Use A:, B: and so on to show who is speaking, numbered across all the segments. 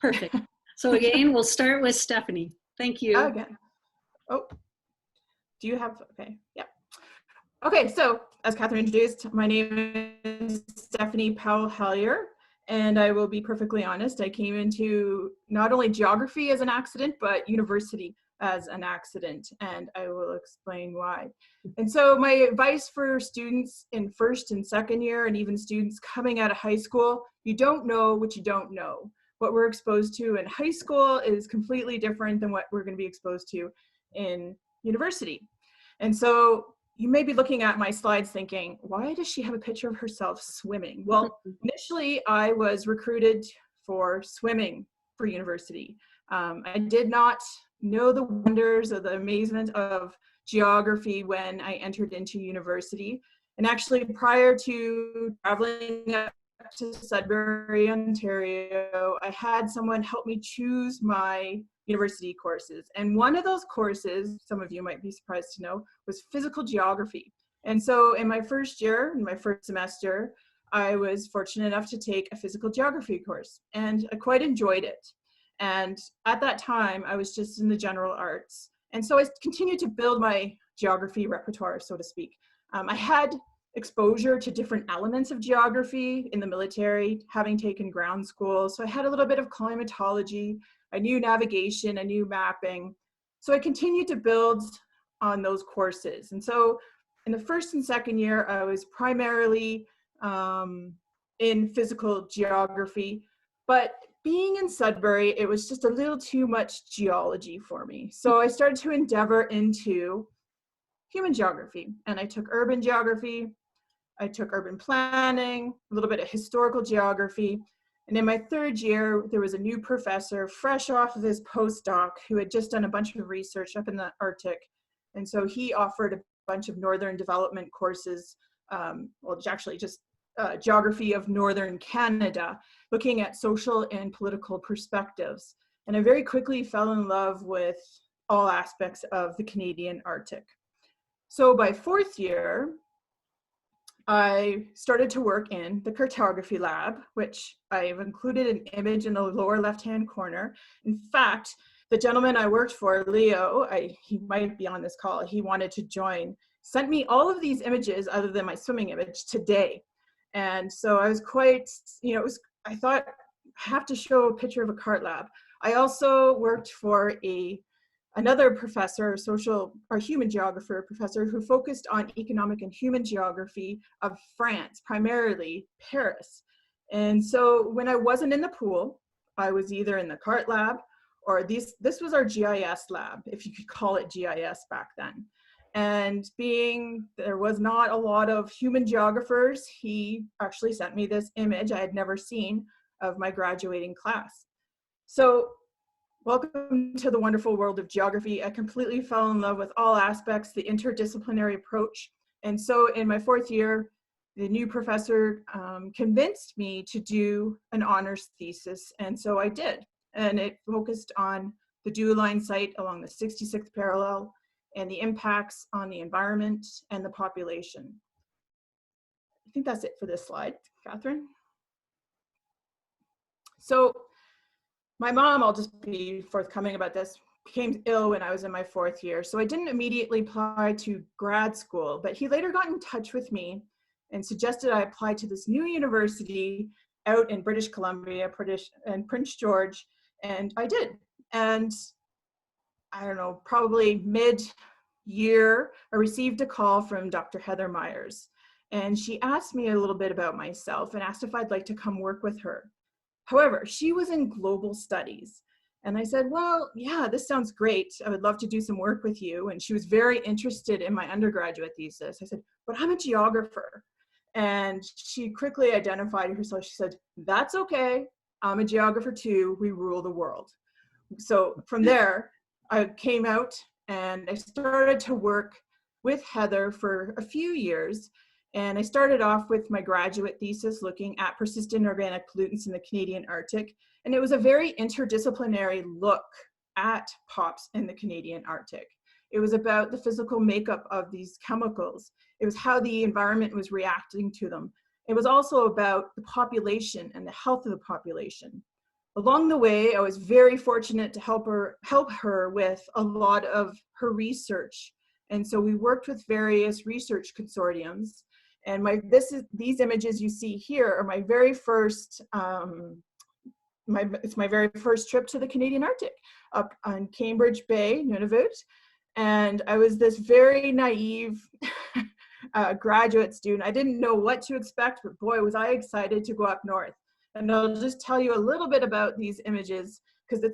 A: Perfect. So again, we'll start with Stephanie. Thank you.
B: Again. Oh, do you have, okay, yeah. Okay, so as Catherine introduced, my name is Stephanie Powell Hellyer, and I will be perfectly honest, I came into not only geography as an accident, but university as an accident, and I will explain why. And so my advice for students in first and second year, and even students coming out of high school, you don't know what you don't know. What we're exposed to in high school is completely different than what we're going to be exposed to in university. And so you may be looking at my slides thinking, why does she have a picture of herself swimming? Well, initially I was recruited for swimming for university. I did not know the wonders or the amazement of geography when I entered into university. And actually prior to traveling up to Sudbury, Ontario, I had someone help me choose my university courses. And one of those courses, some of you might be surprised to know, was physical geography. And so in my first year, in my first semester, I was fortunate enough to take a physical geography course, and I quite enjoyed it. And at that time, I was just in the general arts. And so I continued to build my geography repertoire, so to speak. I had exposure to different elements of geography in the military, having taken ground school. So I had a little bit of climatology, I knew navigation, I knew mapping. So I continued to build on those courses. And so in the first and second year, I was primarily in physical geography, but being in Sudbury, it was just a little too much geology for me. So I started to endeavor into human geography, and I took urban geography, I took urban planning, a little bit of historical geography. And in my third year, there was a new professor fresh off of his postdoc who had just done a bunch of research up in the Arctic. And so he offered a bunch of Northern development courses, well, actually just geography of Northern Canada, looking at social and political perspectives. And I very quickly fell in love with all aspects of the Canadian Arctic. So by fourth year, I started to work in the cartography lab, which I've included an image in the lower left-hand corner. In fact, the gentleman I worked for, Leo, he might be on this call, he wanted to join, sent me all of these images other than my swimming image today. And so I was quite, I thought, I have to show a picture of a cart lab. I also worked for another professor, human geographer professor, who focused on economic and human geography of France, primarily Paris. And so when I wasn't in the pool, I was either in the cart lab or this was our GIS lab, if you could call it GIS back then. And being there was not a lot of human geographers, he actually sent me this image I had never seen of my graduating class. So welcome to the wonderful world of geography. I completely fell in love with all aspects, the interdisciplinary approach. And so in my fourth year, the new professor convinced me to do an honors thesis. And so I did. And it focused on the dew line site along the 66th parallel and the impacts on the environment and the population. I think that's it for this slide, Catherine. So my mom, I'll just be forthcoming about this, became ill when I was in my fourth year. So I didn't immediately apply to grad school, but he later got in touch with me and suggested I apply to this new university out in British Columbia, and Prince George, and I did. And I don't know, probably mid-year, I received a call from Dr. Heather Myers, and she asked me a little bit about myself and asked if I'd like to come work with her. However, she was in global studies. And I said, well, yeah, this sounds great. I would love to do some work with you. And she was very interested in my undergraduate thesis. I said, but I'm a geographer. And she quickly identified herself. She said, that's okay. I'm a geographer too. We rule the world. So from there, I came out and I started to work with Heather for a few years. And I started off with my graduate thesis looking at persistent organic pollutants in the Canadian Arctic. And it was a very interdisciplinary look at POPs in the Canadian Arctic. It was about the physical makeup of these chemicals. It was how the environment was reacting to them. It was also about the population and the health of the population. along the way, I was very fortunate to help her with a lot of her research. And so we worked with various research consortiums. And these images you see here are my very first, it's my very first trip to the Canadian Arctic, up on Cambridge Bay, Nunavut. And I was this very naive graduate student. I didn't know what to expect, but boy, was I excited to go up north. And I'll just tell you a little bit about these images, because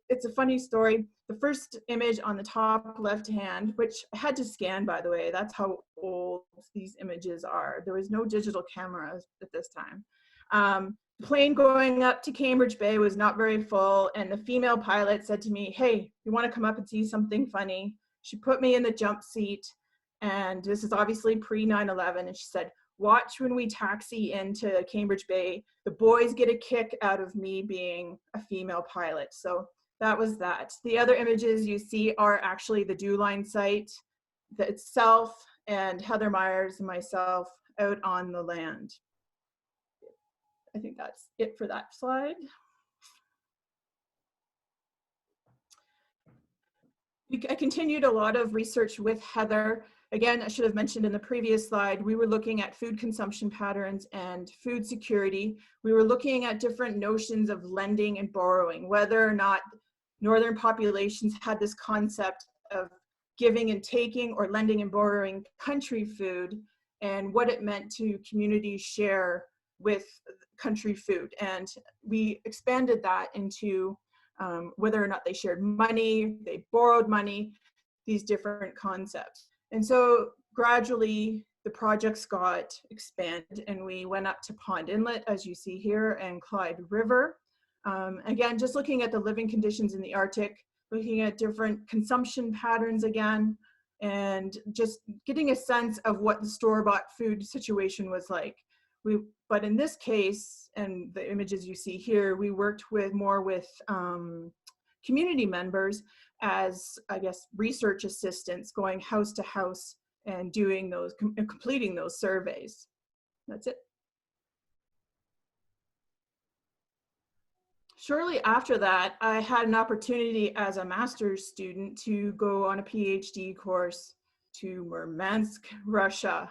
B: it's a funny story. The first image on the top left hand, which I had to scan, by the way, that's how old these images are. There was no digital cameras at this time. The plane going up to Cambridge Bay was not very full, and the female pilot said to me, "Hey, you want to come up and see something funny?" She put me in the jump seat, and this is obviously pre-9/11, and she said, "Watch when we taxi into Cambridge Bay. The boys get a kick out of me being a female pilot." So that was that. The other images you see are actually the Dew Line site itself, and Heather Myers and myself out on the land. I think that's it for that slide. I continued a lot of research with Heather. Again, I should have mentioned in the previous slide, we were looking at food consumption patterns and food security. We were looking at different notions of lending and borrowing, whether or not northern populations had this concept of giving and taking, or lending and borrowing country food, and what it meant to communities share with country food. And we expanded that into whether or not they shared money, they borrowed money, these different concepts. And so gradually the projects got expanded, and we went up to Pond Inlet, as you see here, and Clyde River. Again, just looking at the living conditions in the Arctic, looking at different consumption patterns again, and just getting a sense of what the store-bought food situation was like. But in this case, and the images you see here, we worked more with community members as, I guess, research assistants, going house to house and doing those, completing those surveys. That's it. Shortly after that, I had an opportunity as a master's student to go on a PhD course to Murmansk, Russia.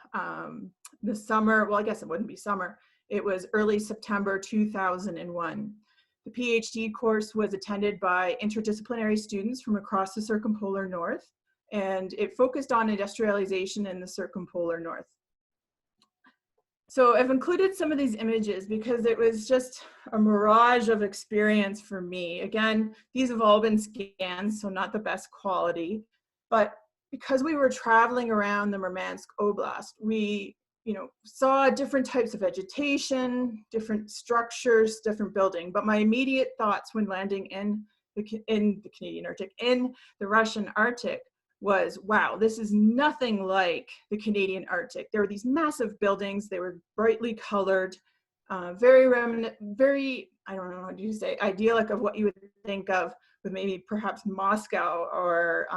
B: The summer, well, I guess it wouldn't be summer, it was early September 2001. The PhD course was attended by interdisciplinary students from across the circumpolar north, and it focused on industrialization in the circumpolar north. So I've included some of these images because it was just a mirage of experience for me. Again, these have all been scanned, so not the best quality, but because we were traveling around the Murmansk Oblast, we saw different types of vegetation, different structures, different building. But my immediate thoughts when landing in the Canadian Arctic, in the Russian Arctic, was, wow, this is nothing like the Canadian Arctic. There were these massive buildings. They were brightly colored, very, I don't know, how do you say, idyllic of what you would think of with maybe perhaps Moscow or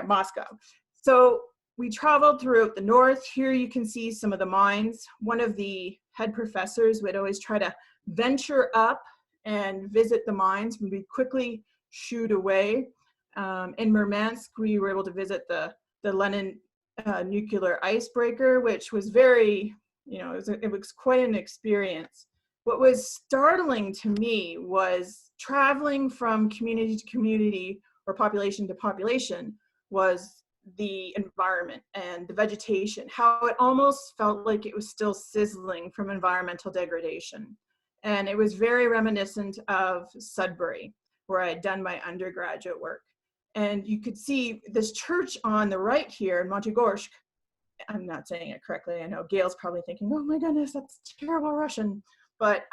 B: Moscow. So we traveled throughout the north. Here you can see some of the mines. One of the head professors would always try to venture up and visit the mines, and we'd quickly shoot away. In Murmansk, we were able to visit the Lenin nuclear icebreaker, which was very, it was quite an experience. What was startling to me was traveling from community to community or population to population was the environment and the vegetation, how it almost felt like it was still sizzling from environmental degradation. And it was very reminiscent of Sudbury, where I had done my undergraduate work. And you could see this church on the right here in Montegorsk. I'm not saying it correctly. I know Gail's probably thinking, oh my goodness, that's terrible Russian. But,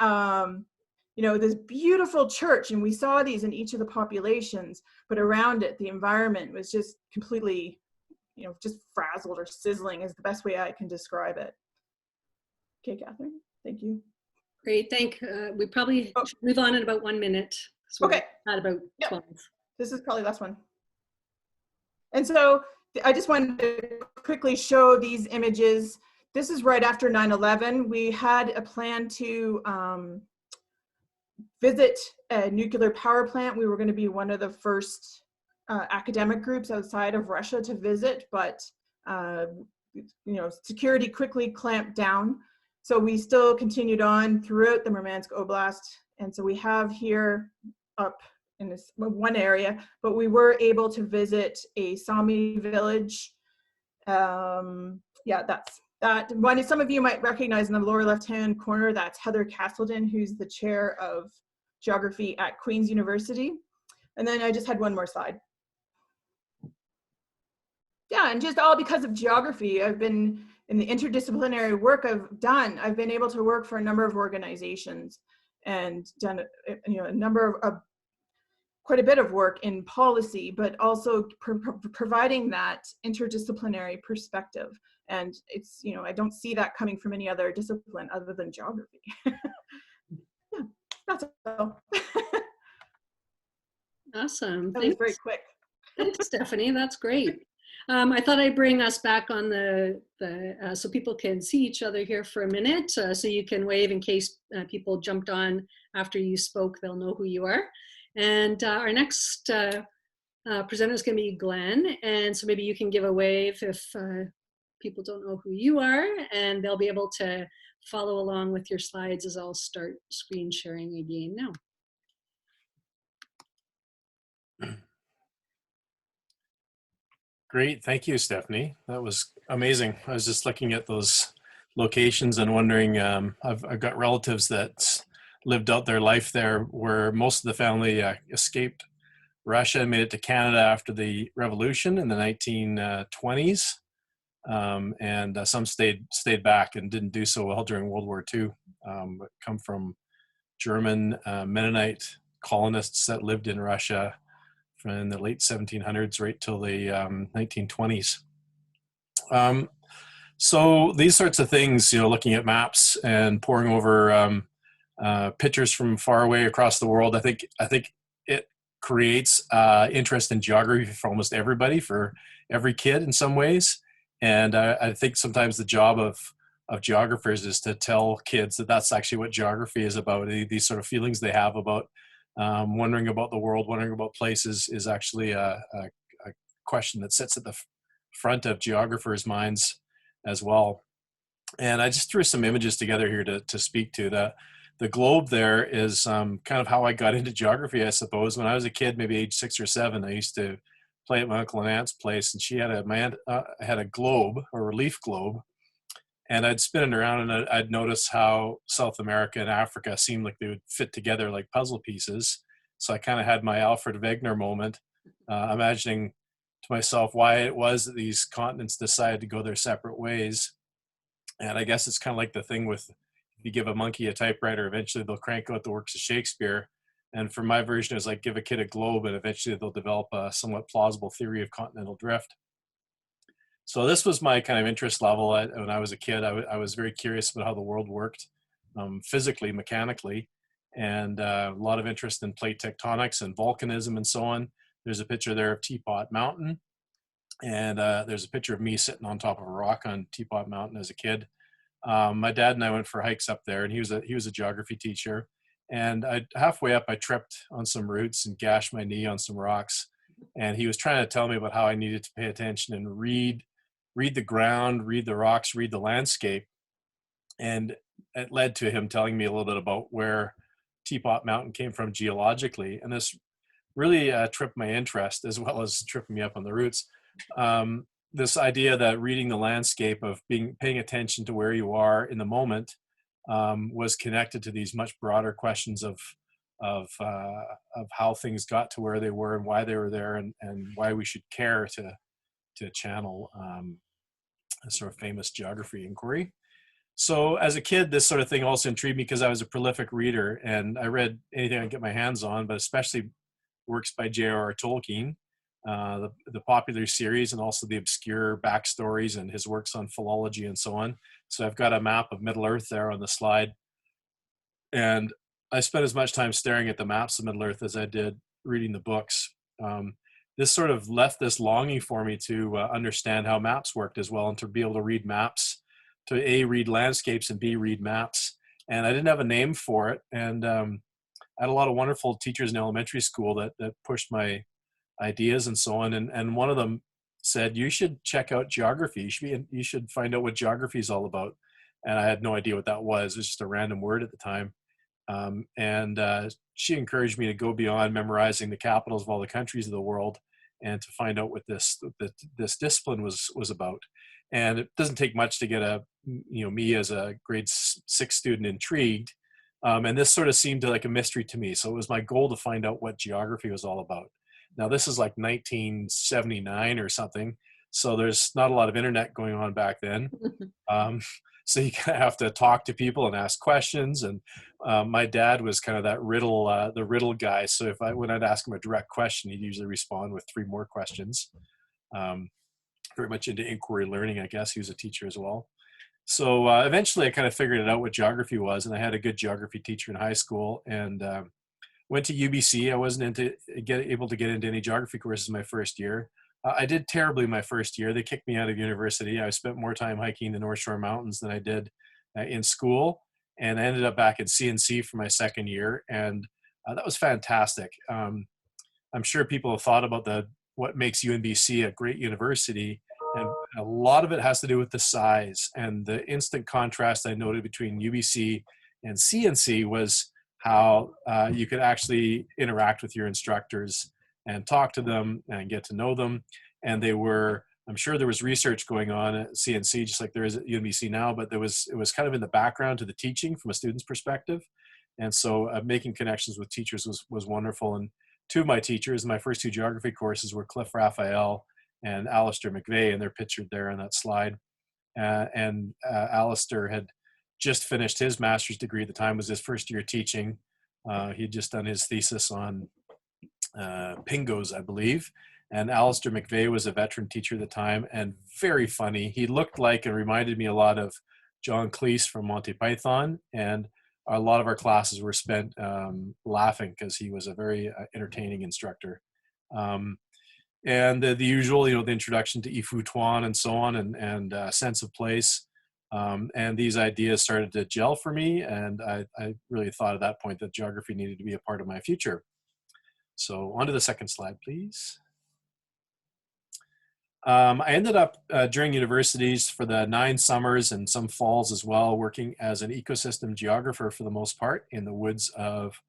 B: this beautiful church, and we saw these in each of the populations, but around it, the environment was just completely, just frazzled or sizzling is the best way I can describe it. Okay, Catherine, thank you.
A: Great, we probably should move on in about 1 minute. So
B: okay.
A: At about 12. Yep.
B: This is probably the last one. And so I just wanted to quickly show these images. This is right after 9/11. We had a plan to visit a nuclear power plant. We were going to be one of the first academic groups outside of Russia to visit, but security quickly clamped down. So we still continued on throughout the Murmansk Oblast. And so we have here up in this one area, but we were able to visit a Sami village. Yeah, that's that one. Some of you might recognize in the lower left-hand corner, that's Heather Castleton, who's the chair of geography at Queen's University. And then I just had one more slide. Yeah, and just all because of geography, I've been in the interdisciplinary work I've done. I've been able to work for a number of organizations and done a number of quite a bit of work in policy, but also providing that interdisciplinary perspective. And it's, I don't see that coming from any other discipline other than geography. Yeah, that's all.
A: Awesome.
B: That was very quick.
A: Thanks, Stephanie. That's great. I thought I'd bring us back on so people can see each other here for a minute, so you can wave in case people jumped on after you spoke. They'll know who you are. And our next presenter is going to be Glen, and so maybe you can give a wave if people don't know who you are, and they'll be able to follow along with your slides as I'll start screen sharing again now.
C: Great, thank you, Stephanie. That was amazing. I was just looking at those locations and wondering, I've got relatives that lived out their life there, where most of the family escaped Russia and made it to Canada after the revolution in the 1920s. And some stayed back and didn't do so well during World War II, but come from German Mennonite colonists that lived in Russia from the late 1700s right till the 1920s. So these sorts of things, looking at maps and poring over pictures from far away across the world, I think it creates interest in geography for almost everybody, for every kid in some ways. And I think sometimes the job of geographers is to tell kids that that's actually what geography is about. These sort of feelings they have about wondering about the world, wondering about places, is actually a question that sits at the front of geographers' minds as well. And I just threw some images together here to speak to. The globe there is kind of how I got into geography, I suppose. When I was a kid, maybe age 6 or 7, I used to play at my uncle and aunt's place, and she had had a globe, a relief globe, and I'd spin it around, and I'd notice how South America and Africa seemed like they would fit together like puzzle pieces. So I kind of had my Alfred Wegener moment, imagining to myself why it was that these continents decided to go their separate ways. And I guess it's kind of like the thing with, if you give a monkey a typewriter, eventually they'll crank out the works of Shakespeare. And for my version, it was like give a kid a globe and eventually they'll develop a somewhat plausible theory of continental drift. So this was my kind of interest level. When I was a kid, I was very curious about how the world worked physically, mechanically, and a lot of interest in plate tectonics and volcanism and so on. There's a picture there of Teapot Mountain, and there's a picture of me sitting on top of a rock on Teapot Mountain as a kid. My dad and I went for hikes up there, and he was a geography teacher. And halfway up, I tripped on some roots and gashed my knee on some rocks. And he was trying to tell me about how I needed to pay attention and read the ground, read the rocks, read the landscape. And it led to him telling me a little bit about where Teapot Mountain came from geologically. And this really tripped my interest, as well as tripping me up on the roots. This idea that reading the landscape, of paying attention to where you are in the moment, was connected to these much broader questions of how things got to where they were and why they were there, and why we should care to channel a sort of famous geography inquiry. So as a kid, this sort of thing also intrigued me because I was a prolific reader, and I read anything I could get my hands on, but especially works by J.R.R. Tolkien, the popular series, and also the obscure backstories and his works on philology and so on. So I've got a map of Middle Earth there on the slide. And I spent as much time staring at the maps of Middle Earth as I did reading the books. This sort of left this longing for me to understand how maps worked as well, and to be able to read maps, to A, read landscapes, and B, read maps. And I didn't have a name for it. And I had a lot of wonderful teachers in elementary school that pushed my ideas and so on. And one of them said, you should check out geography. You should find out what geography is all about. And I had no idea what that was. It was just a random word at the time. She encouraged me to go beyond memorizing the capitals of all the countries of the world and to find out what this discipline was about. And it doesn't take much to get me as a grade 6 student intrigued. And this sort of seemed like a mystery to me. So it was my goal to find out what geography was all about. Now this is like 1979 or something. So there's not a lot of internet going on back then. So you kind of have to talk to people and ask questions. And my dad was kind of that the riddle guy. So when I'd ask him a direct question, he'd usually respond with 3 more questions. Very much into inquiry learning, I guess. He was a teacher as well. So eventually I kind of figured out what geography was, and I had a good geography teacher in high school, and went to UBC. I wasn't able to get into any geography courses my first year. I did terribly my first year. They kicked me out of university. I spent more time hiking the North Shore Mountains than I did in school, and I ended up back at CNC for my second year, and that was fantastic. I'm sure people have thought about what makes UNBC a great university, and a lot of it has to do with the size. And the instant contrast I noted between UBC and CNC was how you could actually interact with your instructors and talk to them and get to know them. And I'm sure there was research going on at CNC, just like there is at UNBC now, but it was kind of in the background to the teaching from a student's perspective. And so making connections with teachers was wonderful. And 2 of my teachers, my first 2 geography courses were Cliff Raphael and Alistair McVeigh, and they're pictured there on that slide. Alistair had just finished his master's degree at the time. It was his first year teaching. He'd just done his thesis on pingos, I believe. And Alistair McVeigh was a veteran teacher at the time and very funny. He looked like and reminded me a lot of John Cleese from Monty Python. And a lot of our classes were spent laughing because he was a very entertaining instructor. And the usual, the introduction to Ifu Tuan and so on, and sense of place. And these ideas started to gel for me, and I really thought at that point that geography needed to be a part of my future. So on to the second slide, please. I ended up during universities for the 9 summers and some falls as well, working as an ecosystem geographer for the most part in the woods of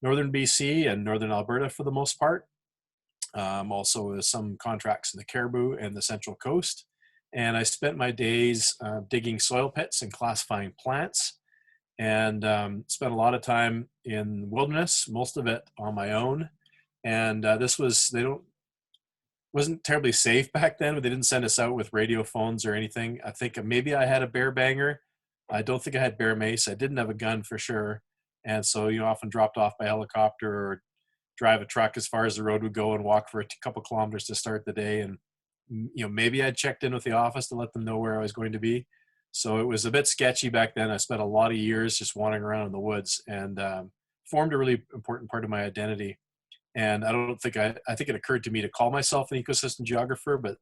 C: northern BC and northern Alberta for the most part. Also with some contracts in the Cariboo and the Central Coast. And I spent my days digging soil pits and classifying plants, and spent a lot of time in wilderness, most of it on my own. And wasn't terribly safe back then, but they didn't send us out with radio phones or anything. I think maybe I had a bear banger. I don't think I had bear mace. I didn't have a gun for sure. And so, often dropped off by helicopter or drive a truck as far as the road would go and walk for a couple kilometers to start the day. And, maybe I'd checked in with the office to let them know where I was going to be. So it was a bit sketchy back then. I spent a lot of years just wandering around in the woods, and formed a really important part of my identity. And I think it occurred to me to call myself an ecosystem geographer, but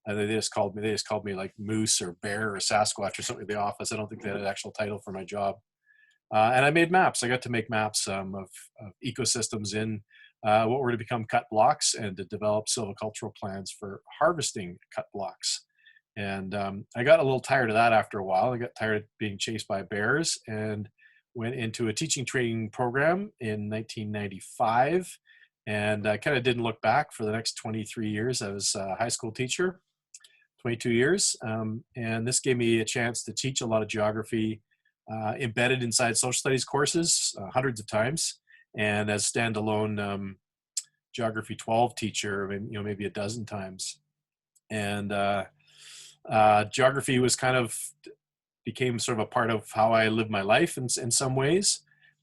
C: they just called me like Moose or Bear or Sasquatch or something at the office. I don't think they had an actual title for my job. And I made maps. I got to make maps of ecosystems in what were to become cut blocks, and to develop silvicultural plans for harvesting cut blocks. And I got a little tired of that after a while. I got tired of being chased by bears and went into a teaching training program in 1995. And I kind of didn't look back for the next 23 years. I was a high school teacher, 22 years. And this gave me a chance to teach a lot of geography embedded inside social studies courses hundreds of times. And as standalone geography 12 teacher, maybe a dozen times. And geography became sort of a part of how I live my life in some ways.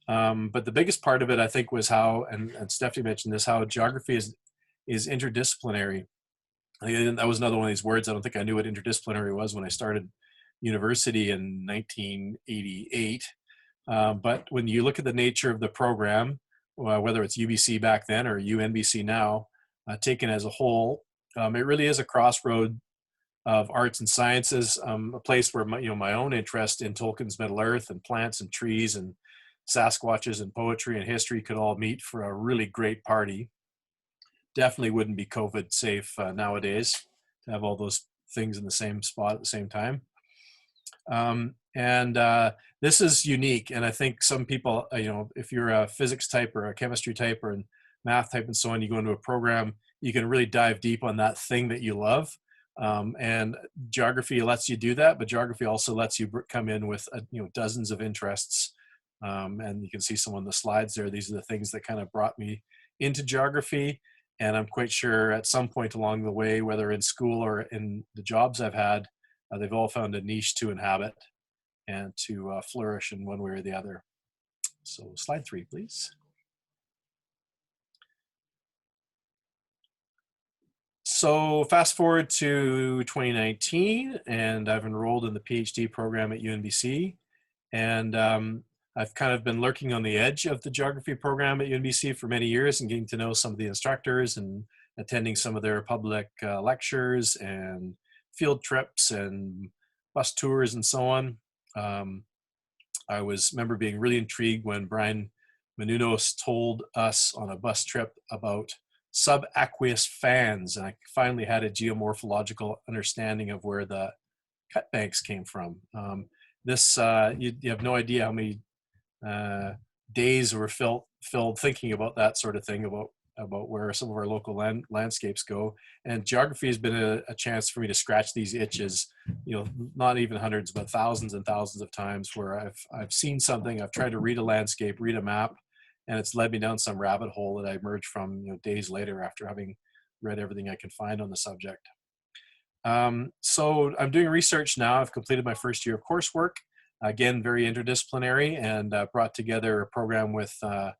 C: But the biggest part of it, I think, was how, and Stephanie mentioned this, how geography is interdisciplinary. That was another one of these words. I don't think I knew what interdisciplinary was when I started university in 1988. But when you look at the nature of the program, whether it's UBC back then or UNBC now, taken as a whole, it really is a crossroad of arts and sciences, a place where my own interest in Tolkien's Middle Earth and plants and trees and Sasquatches and poetry and history could all meet for a really great party. Definitely wouldn't be COVID safe nowadays to have all those things in the same spot at the same time. This is unique, and I think some people, if you're a physics type or a chemistry type or a math type and so on, you go into a program, you can really dive deep on that thing that you love. And geography lets you do that, but geography also lets you come in with dozens of interests. And you can see some on the slides there. These are the things that kind of brought me into geography. And I'm quite sure at some point along the way, whether in school or in the jobs I've had, they've all found a niche to inhabit and to flourish in one way or the other. So slide 3, please. So fast forward to 2019, and I've enrolled in the PhD program at UNBC. And I've kind of been lurking on the edge of the geography program at UNBC for many years and getting to know some of the instructors and attending some of their public lectures and field trips and bus tours and so on. I remember being really intrigued when Brian Menouns told us on a bus trip about subaqueous fans, and I finally had a geomorphological understanding of where the cut banks came from. You have no idea how many days were filled thinking about that sort of thing, about where some of our local landscapes go. And geography has been a chance for me to scratch these itches, not even hundreds, but thousands and thousands of times where I've seen something, I've tried to read a landscape, read a map, and it's led me down some rabbit hole that I emerged from days later after having read everything I could find on the subject. So I'm doing research now. I've completed my first year of coursework. Again, very interdisciplinary, and brought together a program with, I'm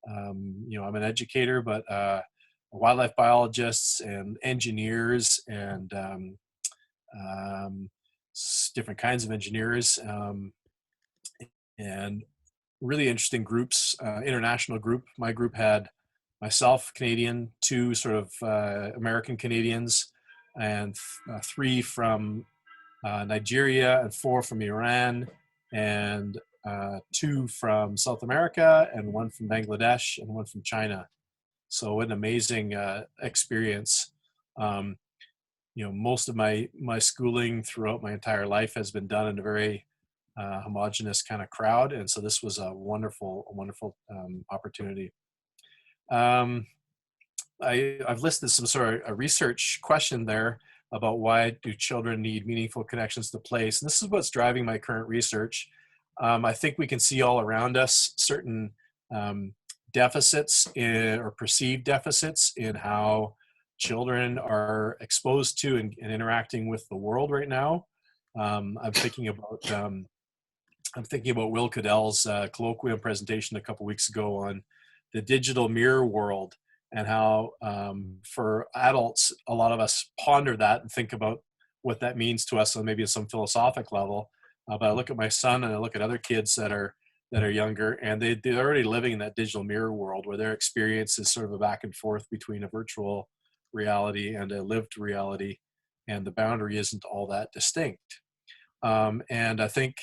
C: an educator, but wildlife biologists and engineers and different kinds of engineers, and really interesting groups, international group. My group had myself, Canadian, 2 sort of American Canadians, and 3 from Nigeria, and 4 from Iran, and 2 from South America, and 1 from Bangladesh, and 1 from China. So an amazing experience. Most of my schooling throughout my entire life has been done in a very homogenous kind of crowd, and so this was a wonderful opportunity. I've listed some sort of a research question there about why do children need meaningful connections to place, and this is what's driving my current research. I think we can see all around us certain deficits or perceived deficits in how children are exposed to and interacting with the world right now. I'm thinking about Will Cadell's colloquium presentation a couple weeks ago on the digital mirror world, and how for adults, a lot of us ponder that and think about what that means to us on maybe some philosophic level. But I look at my son and I look at other kids that are younger, and they're already living in that digital mirror world where their experience is sort of a back and forth between a virtual reality and a lived reality, and the boundary isn't all that distinct. And I think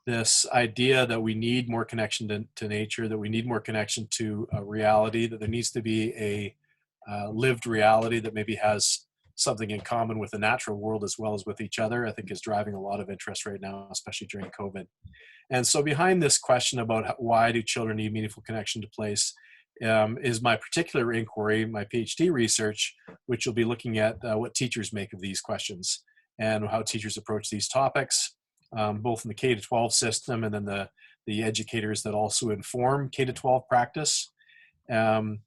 C: this idea that we need more connection to nature, that we need more connection to reality, that there needs to be a lived reality that maybe has something in common with the natural world as well as with each other, I think is driving a lot of interest right now, especially during COVID. And so behind this question about why do children need meaningful connection to place is my particular inquiry, my PhD research, which will be looking at what teachers make of these questions and how teachers approach these topics, both in the K-12 system and then the educators that also inform K-12 practice. I'm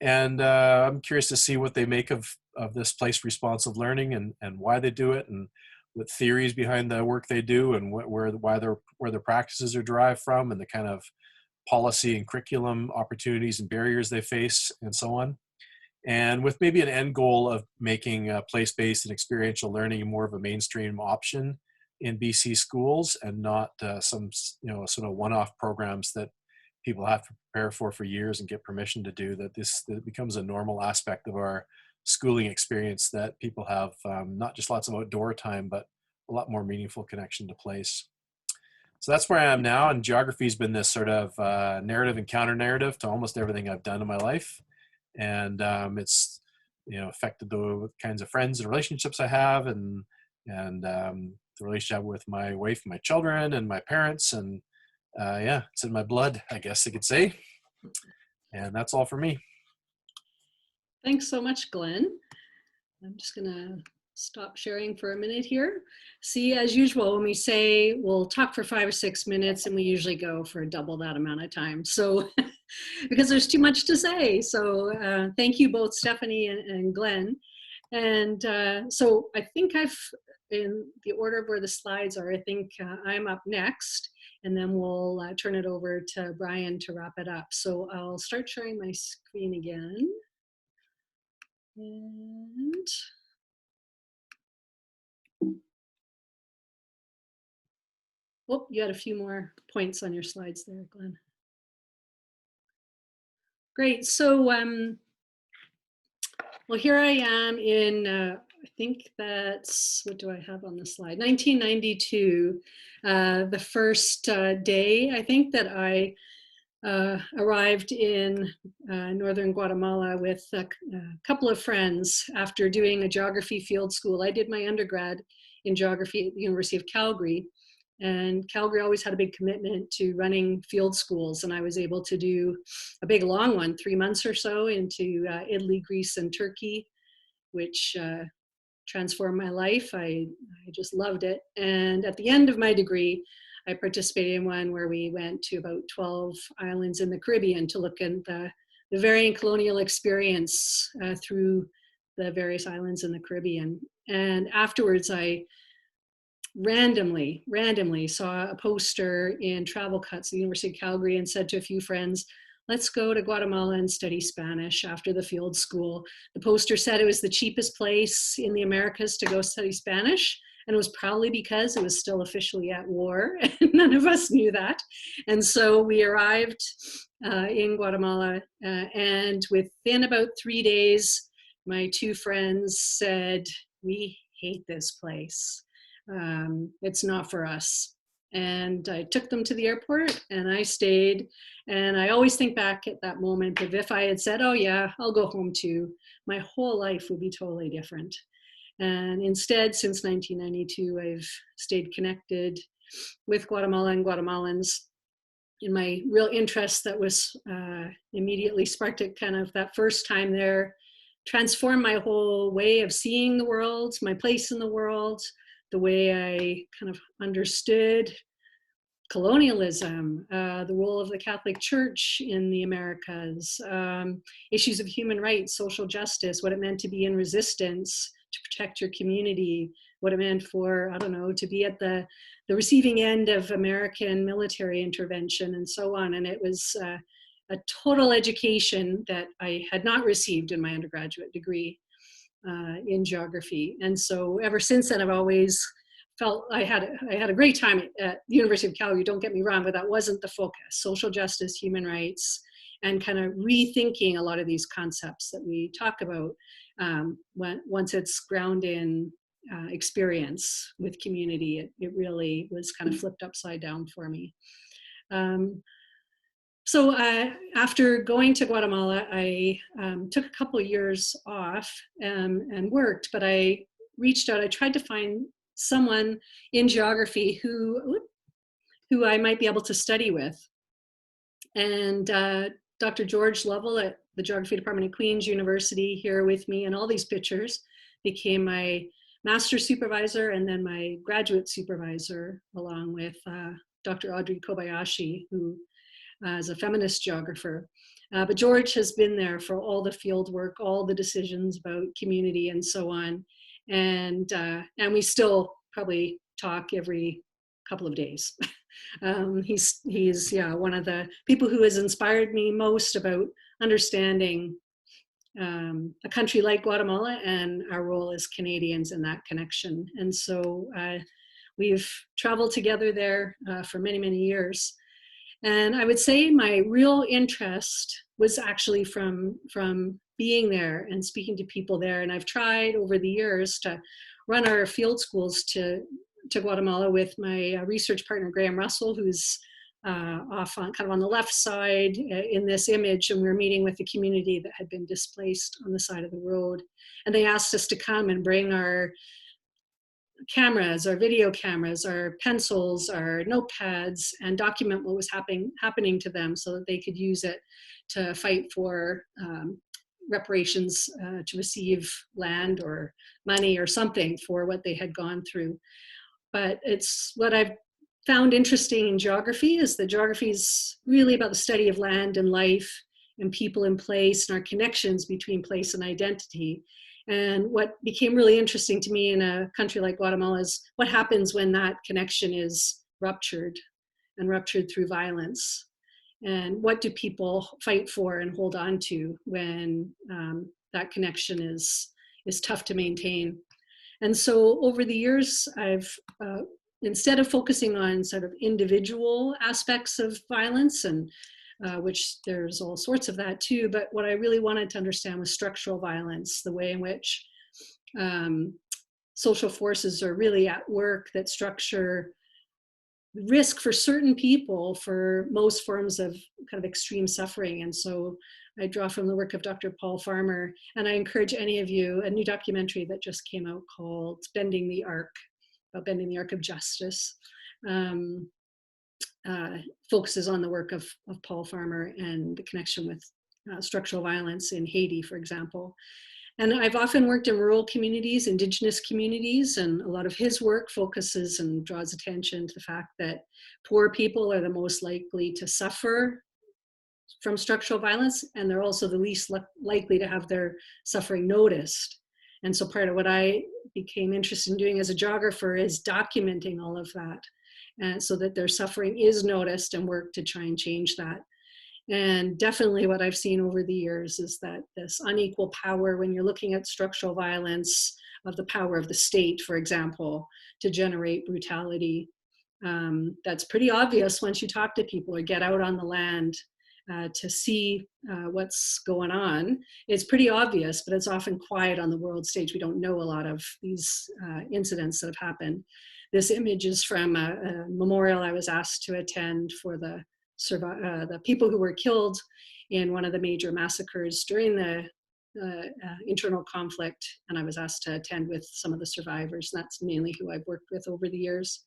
C: curious to see what they make of this place responsive learning and why they do it, and what theories behind the work they do, and where their practices are derived from, and the kind of policy and curriculum opportunities and barriers they face, and so on. And with maybe an end goal of making place-based and experiential learning more of a mainstream option in BC schools, and not some sort of one-off programs that people have to prepare for years and get permission to do, that it becomes a normal aspect of our schooling experience, that people have not just lots of outdoor time, but a lot more meaningful connection to place. So that's where I am now, and geography's been this sort of narrative and counter narrative to almost everything I've done in my life, and it's affected the kinds of friends and relationships I have, and the relationship with my wife, my children, and my parents, and yeah, it's in my blood, I guess you could say. And that's all for me.
A: Thanks so much, Glenn. I'm just gonna stop sharing for a minute here. See, as usual, when we say we'll talk for 5 or 6 minutes, and we usually go for double that amount of time. So, because there's too much to say. So thank you both, Stephanie and Glenn. And so I think in the order of where the slides are, I think I'm up next, and then we'll turn it over to Brian to wrap it up. So I'll start sharing my screen again. And oh, you had a few more points on your slides there, Glenn. Great. So, well, here I am in, I think that's, what do I have on the slide? 1992, the first day, I think, that I arrived in northern Guatemala with a couple of friends after doing a geography field school. I did my undergrad in geography at the University of Calgary, and Calgary always had a big commitment to running field schools, and I was able to do a big long one, 3 months or so, into Italy, Greece, and Turkey, which transformed my life. I just loved it. And at the end of my degree, I participated in one where we went to about 12 islands in the Caribbean to look at the varying colonial experience through the various islands in the Caribbean. And afterwards, I randomly saw a poster in Travel Cuts at the University of Calgary and said to a few friends, let's go to Guatemala and study Spanish after the field school. The poster said it was the cheapest place in the Americas to go study Spanish. And it was probably because it was still officially at war, and none of us knew that. And so we arrived in Guatemala, and within about 3 days, my two friends said, we hate this place. It's not for us. And I took them to the airport, and I stayed. And I always think back at that moment of if I had said, oh yeah, I'll go home too, my whole life would be totally different. And instead, since 1992, I've stayed connected with Guatemala and Guatemalans. In my real interest that was immediately sparked at kind of that first time there, transformed my whole way of seeing the world, my place in the world, the way I kind of understood colonialism, the role of the Catholic Church in the Americas, issues of human rights, social justice, what it meant to be in resistance, to protect your community, what it meant for, I don't know, to be at the receiving end of American military intervention and so on. And it was a total education that I had not received in my undergraduate degree in geography. And so ever since then, I've always felt I had a great time at the University of Calgary, don't get me wrong, but that wasn't the focus. Social justice, human rights, and kind of rethinking a lot of these concepts that we talk about once it's ground in experience with community, it really was kind of flipped upside down for me. So after going to Guatemala, I took a couple of years off and worked, but I reached out, I tried to find someone in geography who I might be able to study with. And Dr. George Lovell at the Geography Department at Queen's University, here with me in all these pictures, became my master's supervisor and then my graduate supervisor, along with Dr. Audrey Kobayashi, who is a feminist geographer. But George has been there for all the field work, all the decisions about community and so on. And we still probably talk every couple of days. He's one of the people who has inspired me most about understanding a country like Guatemala and our role as Canadians in that connection. And so we've traveled together there for many, many years. And I would say my real interest was actually from being there and speaking to people there. And I've tried over the years to run our field schools to to Guatemala with my research partner, Graham Russell, who's off on kind of on the left side in this image, and we were meeting with the community that had been displaced on the side of the road. And they asked us to come and bring our cameras, our video cameras, our pencils, our notepads, and document what was happening to them so that they could use it to fight for reparations, to receive land or money or something for what they had gone through. But it's what I've found interesting in geography is that geography is really about the study of land and life and people in place and our connections between place and identity. And what became really interesting to me in a country like Guatemala is what happens when that connection is ruptured and ruptured through violence. And what do people fight for and hold on to when that connection is tough to maintain? And so over the years, I've, instead of focusing on sort of individual aspects of violence, and which there's all sorts of that too, but what I really wanted to understand was structural violence, the way in which social forces are really at work that structure risk for certain people for most forms of kind of extreme suffering. And so I draw from the work of Dr. Paul Farmer, and I encourage any of you, a new documentary that just came out called Bending the Arc, about bending the arc of justice, focuses on the work of Paul Farmer and the connection with structural violence in Haiti, for example. And I've often worked in rural communities, indigenous communities, and a lot of his work focuses and draws attention to the fact that poor people are the most likely to suffer from structural violence, and they're also the least likely to have their suffering noticed. And so part of what I became interested in doing as a geographer is documenting all of that, so that their suffering is noticed and work to try and change that. And definitely what I've seen over the years is that this unequal power, when you're looking at structural violence, of the power of the state, for example, to generate brutality, that's pretty obvious once you talk to people or get out on the land to see what's going on. It's pretty obvious, but it's often quiet on the world stage. We don't know a lot of these incidents that have happened. This image is from a memorial I was asked to attend for the people who were killed in one of the major massacres during the internal conflict, and I was asked to attend with some of the survivors. That's mainly who I've worked with over the years.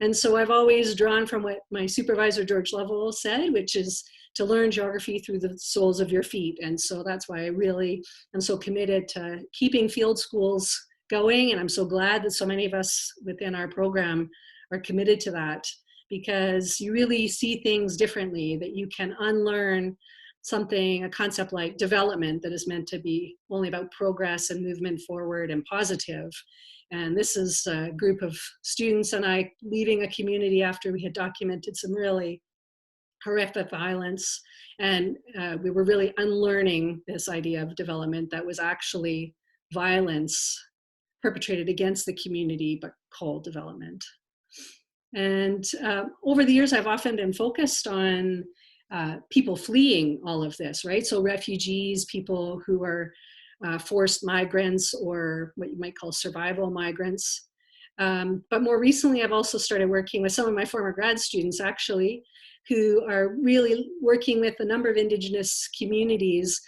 A: And so I've always drawn from what my supervisor, George Lovell, said, which is to learn geography through the soles of your feet. And so that's why I really am so committed to keeping field schools going. And I'm so glad that so many of us within our program are committed to that, because you really see things differently, that you can unlearn something, a concept like development that is meant to be only about progress and movement forward and positive. And this is a group of students and I leaving a community after we had documented some really horrific violence. And we were really unlearning this idea of development that was actually violence perpetrated against the community, but called development. And over the years, I've often been focused on people fleeing all of this, right? So refugees, people who are forced migrants, or what you might call survival migrants. But more recently, I've also started working with some of my former grad students, actually, who are really working with a number of indigenous communities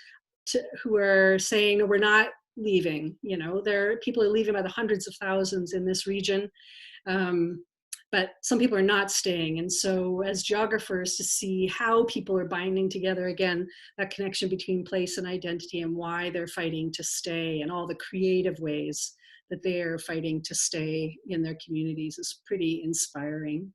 A: who are saying, no, we're not leaving. You know, people are leaving by the hundreds of thousands in this region. But some people are not staying. And so as geographers, to see how people are binding together, again, that connection between place and identity and why they're fighting to stay and all the creative ways that they're fighting to stay in their communities is pretty inspiring.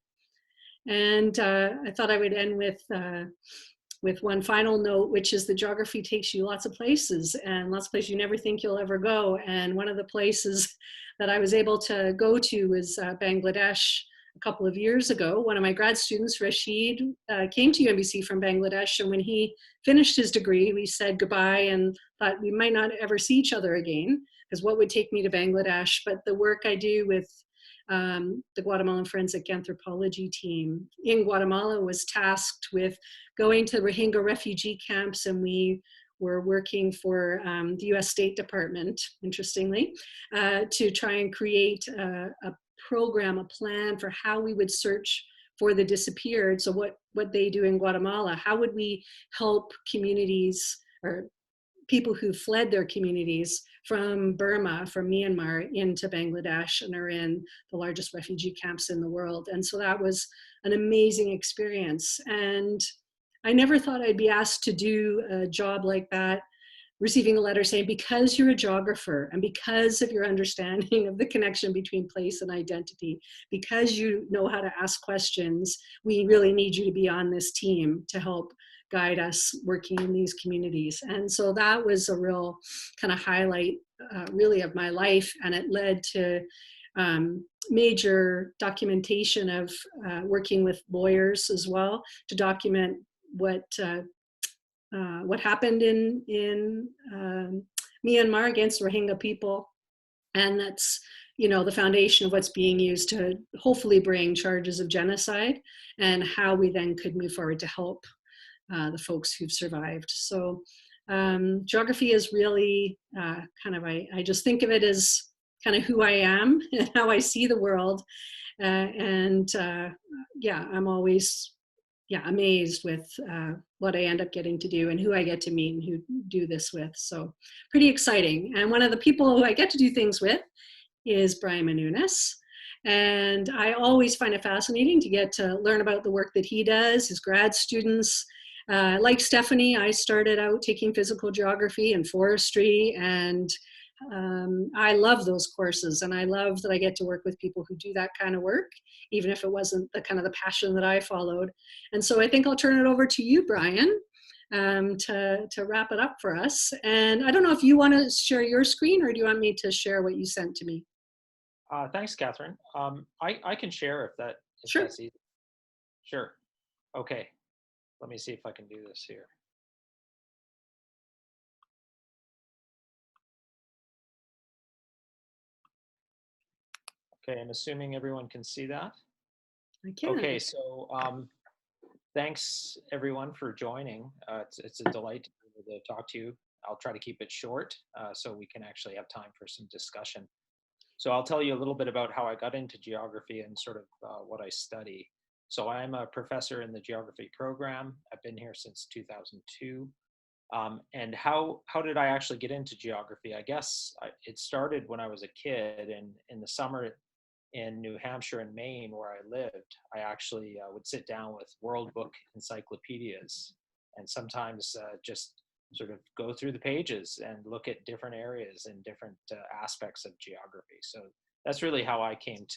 A: And I thought I would end with one final note, which is that geography takes you lots of places, and lots of places you never think you'll ever go. And one of the places that I was able to go to was Bangladesh. A couple of years ago, one of my grad students, Rashid, came to UNBC from Bangladesh, and when he finished his degree, we said goodbye and thought we might not ever see each other again, because what would take me to Bangladesh? But the work I do with the Guatemalan Forensic Anthropology team in Guatemala was tasked with going to Rohingya refugee camps, and we were working for the US State Department, interestingly, to try and create a program, a plan for how we would search for the disappeared. So what they do in Guatemala, how would we help communities or people who fled their communities from Burma, from Myanmar into Bangladesh, and are in the largest refugee camps in the world. And so that was an amazing experience. And I never thought I'd be asked to do a job like that, receiving a letter saying, because you're a geographer and because of your understanding of the connection between place and identity, because you know how to ask questions, we really need you to be on this team to help guide us working in these communities. And so that was a real kind of highlight really of my life. And it led to major documentation of working with lawyers as well to document what happened in Myanmar against Rohingya people. And that's, you know, the foundation of what's being used to hopefully bring charges of genocide, and how we then could move forward to help the folks who've survived. So geography is really kind of, I just think of it as kind of who I am and how I see the world. Yeah, I'm always amazed with what I end up getting to do and who I get to meet and who do this with. So pretty exciting. And one of the people who I get to do things with is Brian Menouns. And I always find it fascinating to get to learn about the work that he does, his grad students. Like Stephanie, I started out taking physical geography and forestry, and I love those courses, and I love that I get to work with people who do that kind of work, even if it wasn't the kind of the passion that I followed. And so I think I'll turn it over to you, Brian, to wrap it up for us. And I don't know if you want to share your screen, or do you want me to share what you sent to me?
D: Thanks, Catherine. I can share if
A: Sure.
D: that's easy. Sure. Okay. Let me see if I can do this here. Okay, I'm assuming everyone can see that.
A: I can.
D: Okay, so thanks everyone for joining. It's a delight to be able to talk to you. I'll try to keep it short so we can actually have time for some discussion. So I'll tell you a little bit about how I got into geography and sort of what I study. So I'm a professor in the geography program. I've been here since 2002. And how did I actually get into geography? I guess it started when I was a kid, and in the summer in New Hampshire and Maine, where I lived, I actually would sit down with World Book encyclopedias and sometimes just sort of go through the pages and look at different areas and different aspects of geography. So that's really how I came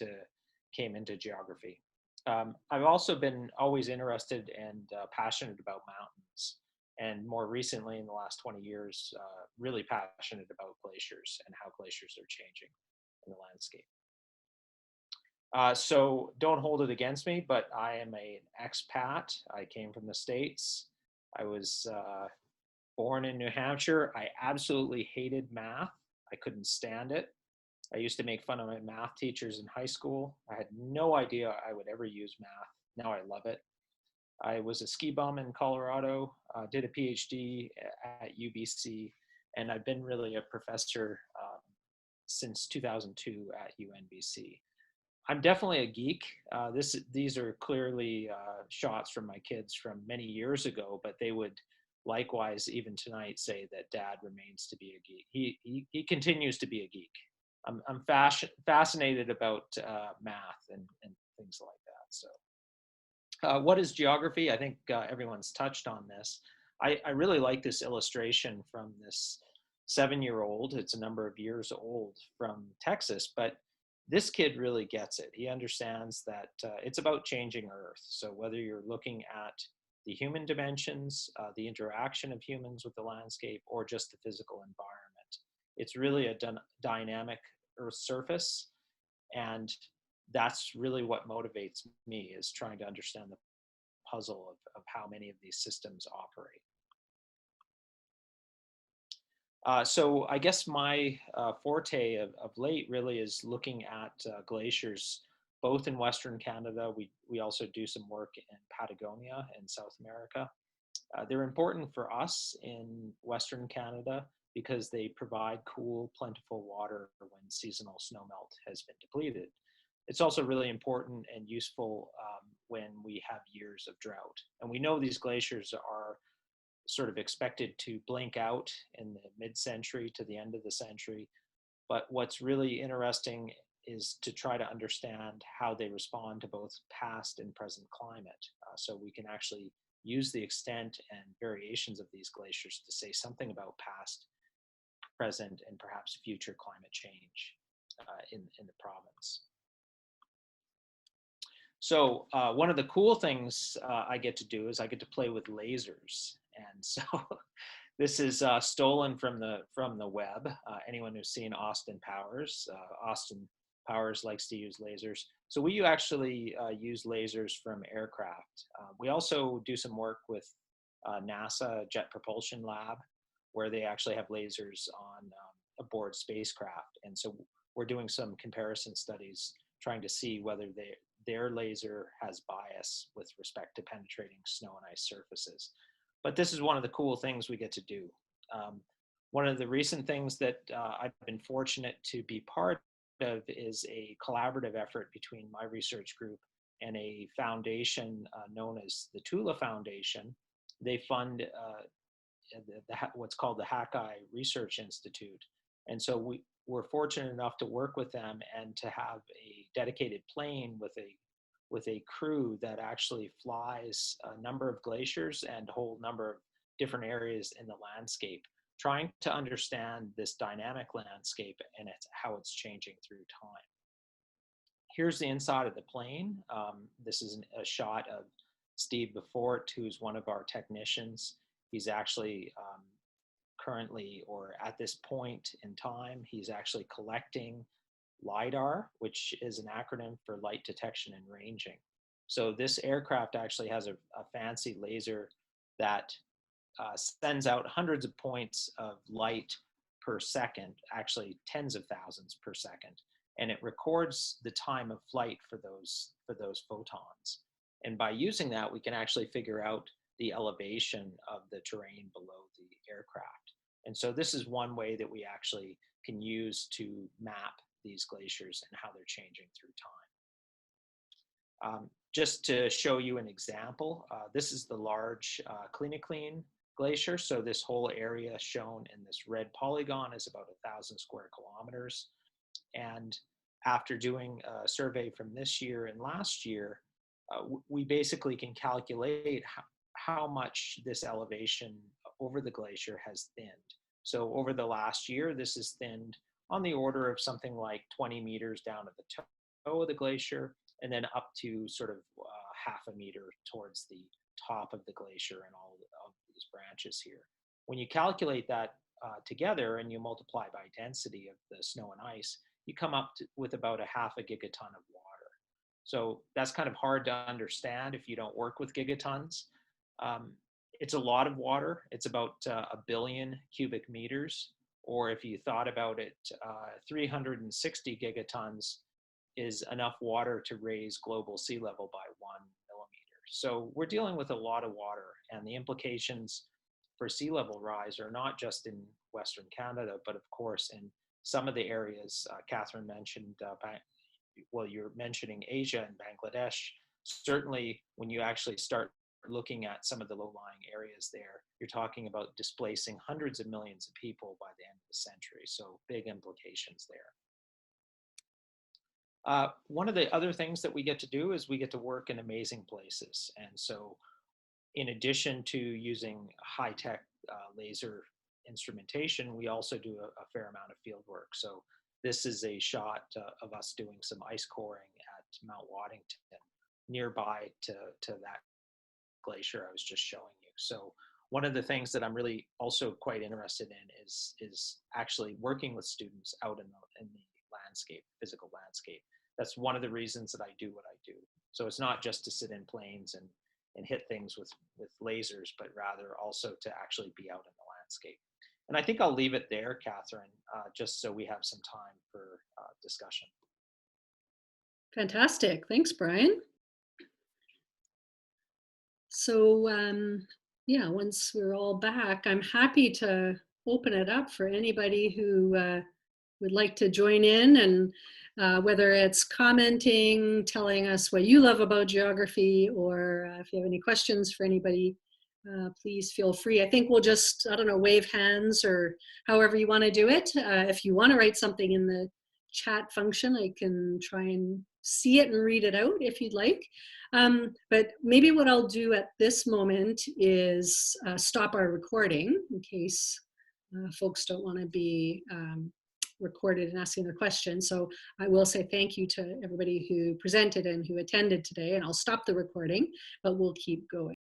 D: into geography. I've also been always interested and passionate about mountains, and more recently in the last 20 years, really passionate about glaciers and how glaciers are changing in the landscape. So don't hold it against me, but I am an expat. I came from the States. I was born in New Hampshire. I absolutely hated math. I couldn't stand it. I used to make fun of my math teachers in high school. I had no idea I would ever use math. Now I love it. I was a ski bum in Colorado, did a PhD at UBC, and I've been really a professor since 2002 at UNBC. I'm definitely a geek. These are clearly shots from my kids from many years ago, but they would likewise, even tonight, say that Dad remains to be a geek. He continues to be a geek. I'm fascinated about math and things like that. So, what is geography? I think everyone's touched on this. I really like this illustration from this 7-year-old. It's a number of years old from Texas, but this kid really gets it. He understands that it's about changing Earth. So whether you're looking at the human dimensions, the interaction of humans with the landscape, or just the physical environment, it's really a dynamic Earth surface. And that's really what motivates me, is trying to understand the puzzle of how many of these systems operate. So I guess my forte of late really is looking at glaciers, both in Western Canada. We also do some work in Patagonia in South America. They're important for us in Western Canada because they provide cool, plentiful water when seasonal snowmelt has been depleted. it's also really important and useful when we have years of drought. And we know these glaciers are sort of expected to blink out in the mid-century to the end of the century. But what's really interesting is to try to understand how they respond to both past and present climate. So we can actually use the extent and variations of these glaciers to say something about past, present, and perhaps future climate change in the province. So one of the cool things I get to do is I get to play with lasers. And so this is stolen from the web. Anyone who's seen Austin Powers, Austin Powers likes to use lasers. So we actually use lasers from aircraft. We also do some work with NASA Jet Propulsion Lab, where they actually have lasers on aboard spacecraft. And so we're doing some comparison studies trying to see whether their laser has bias with respect to penetrating snow and ice surfaces. But this is one of the cool things we get to do. One of the recent things that I've been fortunate to be part of is a collaborative effort between my research group and a foundation known as the Tula Foundation. They fund what's called the Hackeye Research Institute. And so we're fortunate enough to work with them and to have a dedicated plane with a crew that actually flies a number of glaciers and a whole number of different areas in the landscape, trying to understand this dynamic landscape and how it's changing through time. Here's the inside of the plane. This is a shot of Steve Befort, who's one of our technicians. He's actually currently, or at this point in time, he's actually collecting LiDAR, which is an acronym for light detection and ranging. So this aircraft actually has a fancy laser that sends out hundreds of points of light per second, actually tens of thousands per second, and it records the time of flight for those photons. And by using that, we can actually figure out the elevation of the terrain below the aircraft. And so this is one way that we actually can use to map these glaciers and how they're changing through time. Just to show you an example, this is the large Clean Glacier. So this whole area shown in this red polygon is about 1,000 square kilometers. And after doing a survey from this year and last year, we basically can calculate how much this elevation over the glacier has thinned. So over the last year, this has thinned on the order of something like 20 meters down at the toe of the glacier, and then up to sort of half a meter towards the top of the glacier and all of these branches here. When you calculate that together and you multiply by density of the snow and ice, you come up with about a half a gigaton of water. So that's kind of hard to understand if you don't work with gigatons. It's a lot of water. It's about 1 billion cubic meters, or if you thought about it, 360 gigatons is enough water to raise global sea level by 1 millimeter. So we're dealing with a lot of water, and the implications for sea level rise are not just in Western Canada, but of course in some of the areas Catherine mentioned. Well, you're mentioning Asia and Bangladesh. Certainly when you actually start looking at some of the low-lying areas there, you're talking about displacing hundreds of millions of people by the end of the century. So big implications there. One of the other things that we get to do is we get to work in amazing places. And so in addition to using high-tech laser instrumentation, we also do a fair amount of field work. So this is a shot of us doing some ice coring at Mount Waddington, nearby to that glacier I was just showing you. So one of the things that I'm really also quite interested in is actually working with students out in the landscape, physical landscape. That's one of the reasons that I do what I do. So it's not just to sit in planes and hit things with lasers, but rather also to actually be out in the landscape. And I think I'll leave it there, Catherine, just so we have some time for discussion.
A: Fantastic. Thanks, Brian. So yeah, once we're all back, I'm happy to open it up for anybody who would like to join in. And whether it's commenting, telling us what you love about geography, or if you have any questions for anybody, please feel free. I think we'll just, I don't know, wave hands or however you want to do it. If you want to write something in the chat function, I can try and see it and read it out if you'd like. But maybe what I'll do at this moment is stop our recording in case folks don't want to be recorded and asking their questions. So I will say thank you to everybody who presented and who attended today, and I'll stop the recording, but we'll keep going.